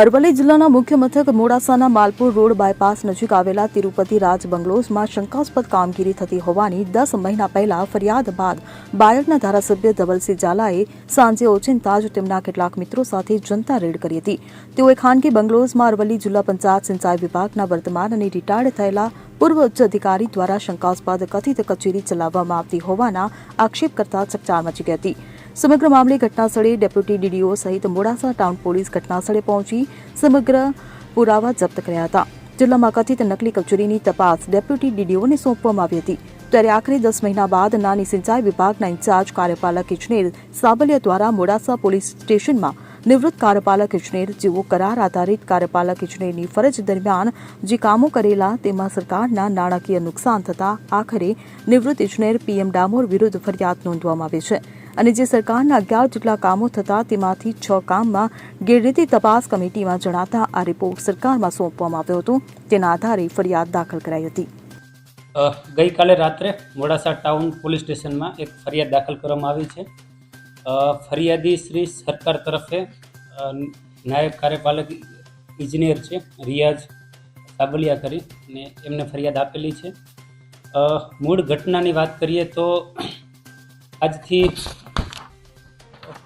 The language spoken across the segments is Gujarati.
અરવલ્લી જિલ્લાના મુખ્ય મથક મોડાસાના માલપુર રોડ બાયપાસ નજીક આવેલા તિરુપતિ રાજ બંગલોઝમાં શંકાસ્પદ કામગીરી થતી હોવાની 10 મહિના પહેલા ફરિયાદ બાદ બાયડના ધારાસભ્ય ધવલસિંહ ઝાલાએ સાંજે ઓચિંતા જ તેમના કેટલાક મિત્રો સાથે જનતા રેડ કરી હતી। તેઓએ ખાનગી બંગલોઝમાં અરવલ્લી જિલ્લા પંચાયત સિંચાઈ વિભાગના વર્તમાન અને રિટાયર્ડ થયેલા પૂર્વ ઉચ્ચ અધિકારી દ્વારા શંકાસ્પદ કથિત કચેરી ચલાવવામાં આવતી હોવાના આક્ષેપ કરતા ચકચાર મચી ગઈ હતી। સમગ્ર મામલે ઘટનાસ્થળે ડેપ્યુટી ડીડીઓ સહિત મોડાસા ટાઉન પોલીસ ઘટનાસ્થળે પહોંચી સમગ્ર પુરાવા જપ્ત કર્યા હતા। જિલ્લામાં કથિત નકલી કચેરીની તપાસ ડેપ્યુટી ડીડીઓને સોંપવામાં આવી હતી। ત્યારે આખરે 10 મહિના બાદ નાની સિંચાઈ વિભાગના ઇન્ચાર્જ કાર્યપાલક ઇજનેર સાબલિયા દ્વારા મોડાસા પોલીસ સ્ટેશનમાં નિવૃત્ત કાર્યપાલક ઇજનેર જેઓ કરાર આધારિત કાર્યપાલક ઇજનેરની ફરજ દરમિયાન જે કામો કરેલા તેમાં સરકારના નાણાકીય નુકસાન થતા આખરે નિવૃત્ત ઇજનેર પીએમ ડામોર વિરુદ્ધ ફરિયાદ નોંધવામાં આવી છે અને જે સરકારના 11 જેટલા કામો થતા તેમાંથી 6 કામમાં ગેરરીતિ તપાસ કમિટીમાં જણાતા આ રિપોર્ટ સરકારમાં સોંપવામાં આવ્યો હતો। તેના આધારે ફરિયાદ દાખલ કરાઈ હતી। ગઈકાલે રાત્રે મોડાસા ટાઉન પોલીસ સ્ટેશનમાં એક ફરિયાદ દાખલ કરવામાં આવી છે। ફરિયાદી શ્રી સરકાર તરફે નાયબ કાર્યપાલક ઇજનેર છે રિયાઝ સાબલિયા કરી અને એમને ફરિયાદ આપેલી છે। મૂળ ઘટનાની વાત કરીએ તો આજથી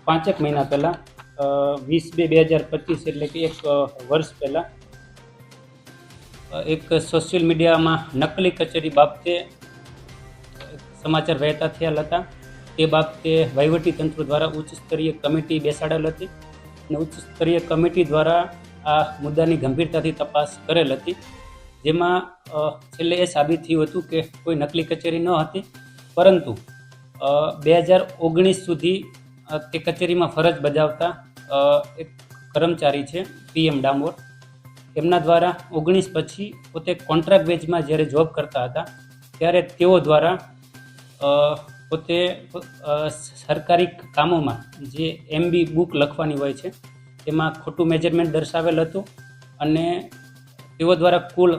5 મહિના પહેલાં 20/2/2025 એટલે કે એક વર્ષ પહેલાં એક સોશિયલ મીડિયામાં નકલી કચેરી બાબતે સમાચાર વહેતા થયેલ હતા। તે બાબતે વહીવટીતંત્ર દ્વારા ઉચ્ચ સ્તરીય કમિટી બેસાડેલ હતી અને ઉચ્ચ સ્તરીય કમિટી દ્વારા આ મુદ્દાની ગંભીરતાથી તપાસ કરેલ હતી, જેમાં છેલ્લે એ સાબિત થયું હતું કે કોઈ નકલી કચેરી ન હતી, પરંતુ 2019 સુધી તે કચેરીમાં ફરજ બજાવતા એક કર્મચારી છે પીએમ ડામોર, એમના દ્વારા 19 પછી પોતે કોન્ટ્રાક્ટ બેઝમાં જ્યારે જોબ કરતા હતા ત્યારે તેઓ દ્વારા પોતે સરકારી કામોમાં જે એમબી બુક લખવાની હોય છે તેમાં ખોટું મેજરમેન્ટ દર્શાવેલ હતું અને તેઓ દ્વારા કુલ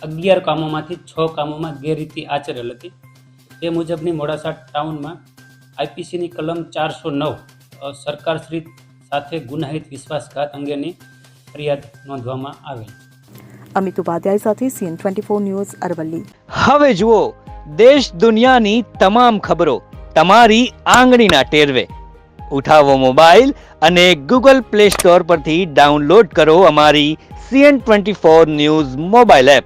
11 કામોમાંથી 6 કામોમાં ગેરરીતિ આચરેલ હતી। તે મુજબની મોડાસા ટાઉનમાં આઈપીસીની કલમ 409 સરકારશ્રી સાથે ગુનાહિત વિશ્વાસઘાત અંગેની ફરિયાદ નોંધવામાં આવેલ। અમિત ઉપાધ્યાય સાથે CN24 ન્યૂઝ અરવલ્લી। હવે જુઓ દેશ દુનિયાની તમામ ખબરો તમારી આંગળીના ટેરવે। ઉઠાવો મોબાઈલ અને ગૂગલ પ્લે સ્ટોર પરથી ડાઉનલોડ કરો અમારી CN24 ન્યૂઝ મોબાઈલ એપ।